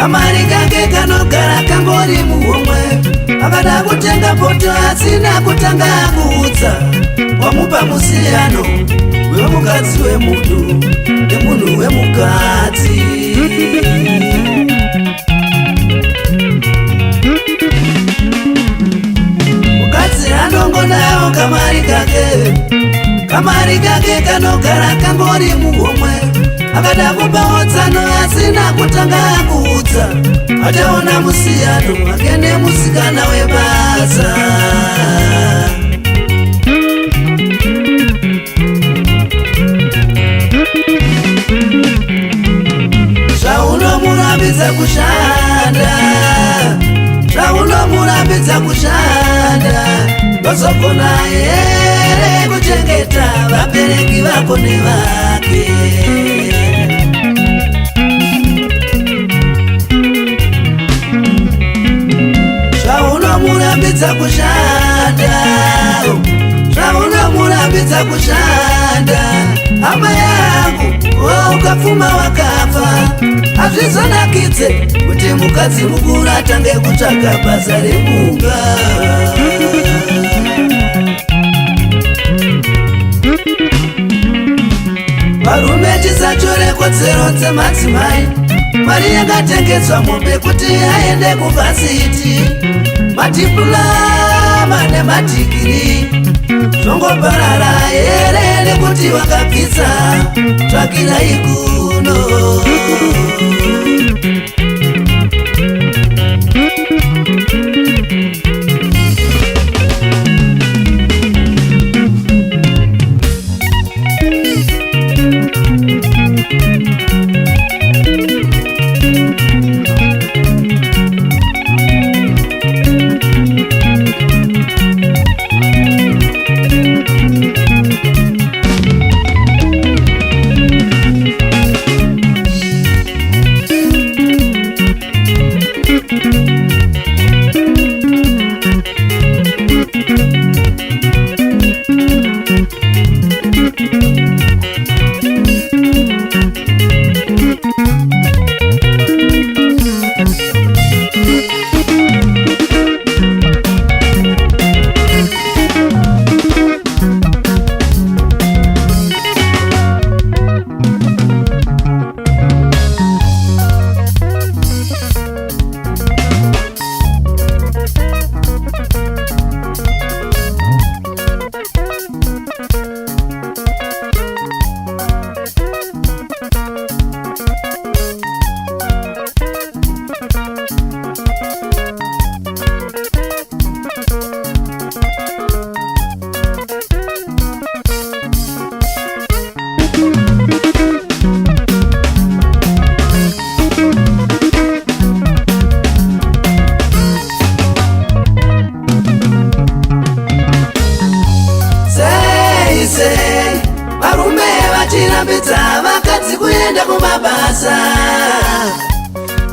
Kamari kake kanogara kangori muhomwe akada kutenga poto asina kutanga kuudza wamupa musiyano wemukadzi wemunhu nemunhu wemukadzi mukadzi anongodawo kamari kake kanogara kangori muhomwe akada kupa otsano asina kutanga kuudza ataona musiyano akene musikana webasa zvaunomurambidza kushanda vazogona here kuchengeta vabereki vako nevake zvaunomurambidza kushanda hama yangu ukapfuma wakafa hazvizonakidze kuti mukadzi mukuru atange kutsvaga basa remumba varume tisachore kodzero dzemadzimai mari yakatengedzwa mombe kuti aende kuvhasiti madhiploma nemadhigiri zvongoparara here nekuti wakabvisa tsvakirai kuno vachirambidza vakadzi kuenda kumabasa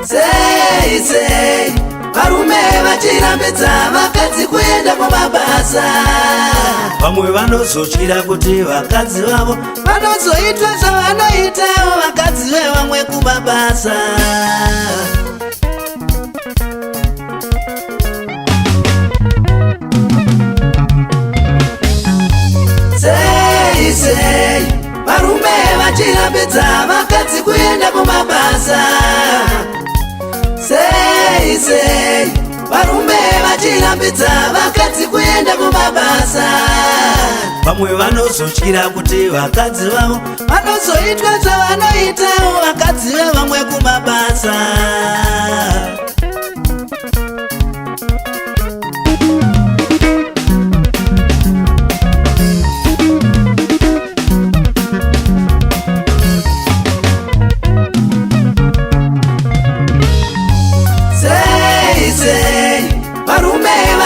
sei varume vachirambidza vakadzi kuenda kumabasa vamwe vanozotyira kuti vakadzi vavo vanozoita zvavanoitawo vakadzi vevamwe kumabasa sei varume vachirambidza vakadzi kuenda kumabasa sei varume vachirambidza vakadzi kuenda kumabasa vamwe vanozotyira kuti vakadzi vavo vanozoitwa zvavanoitawo vakadzi vevamwe kumabasa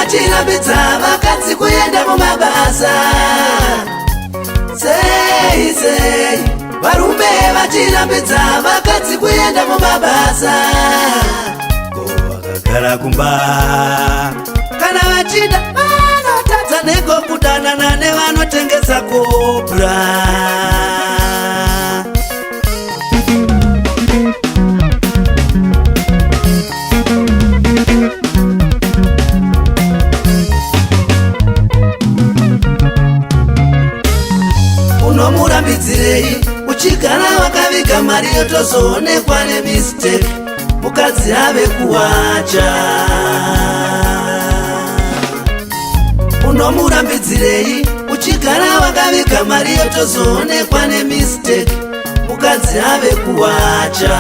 vachirambidza vakadzi kuenda kumabasa. Sei varume vachirambidza vakadzi kuenda kumabasa. Ko vakagara kumba kana vachida vanotadza neko kudanana nevanotengesa kopra. Unomurambidzirei uchigara wakaviga mari yotozoonekwa nemistake mukadzi ave kuwacha. Unomurambidzirei uchigara wakaviga mari yotozoonekwa nemistake mukadzi ave kuwacha.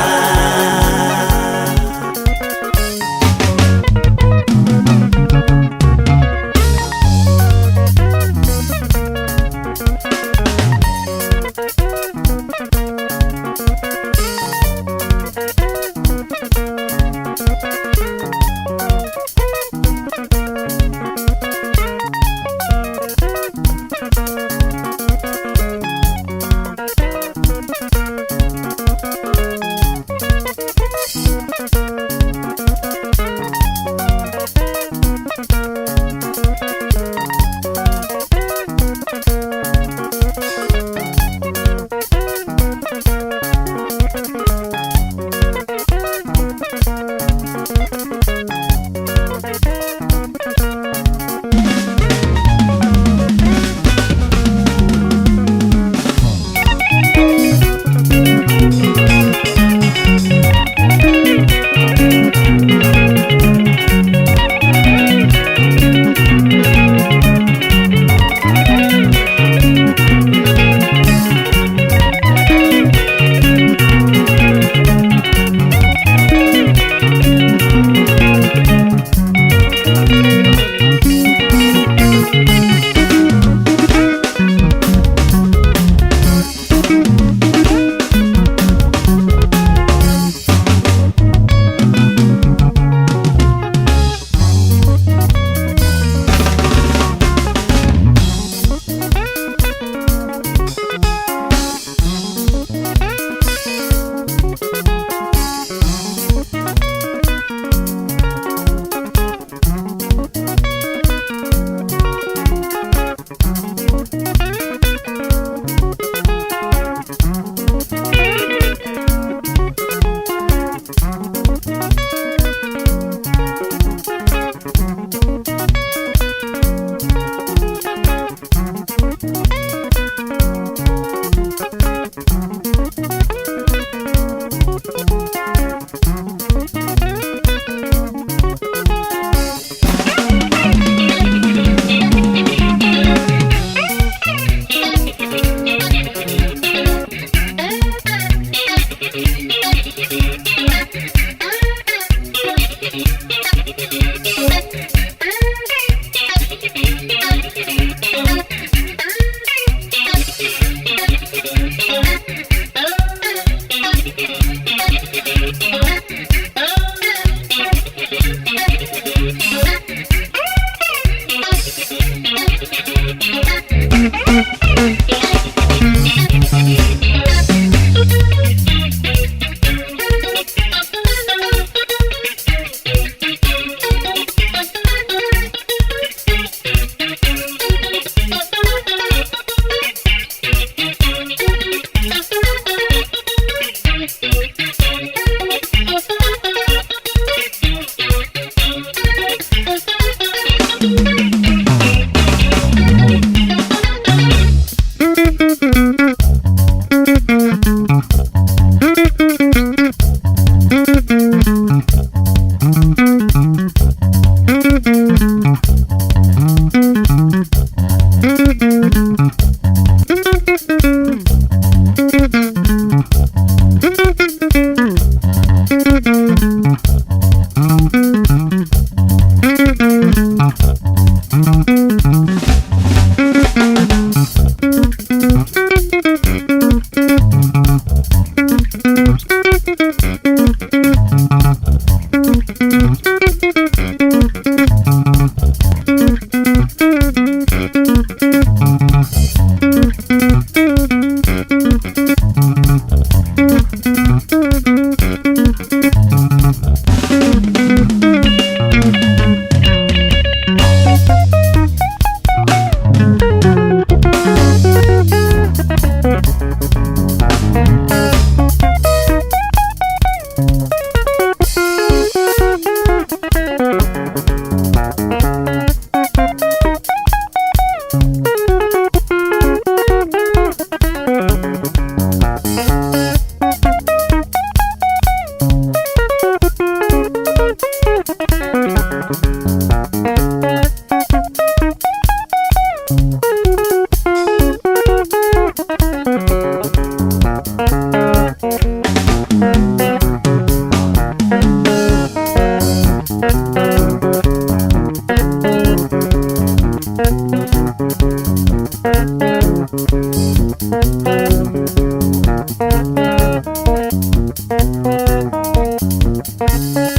Thank you.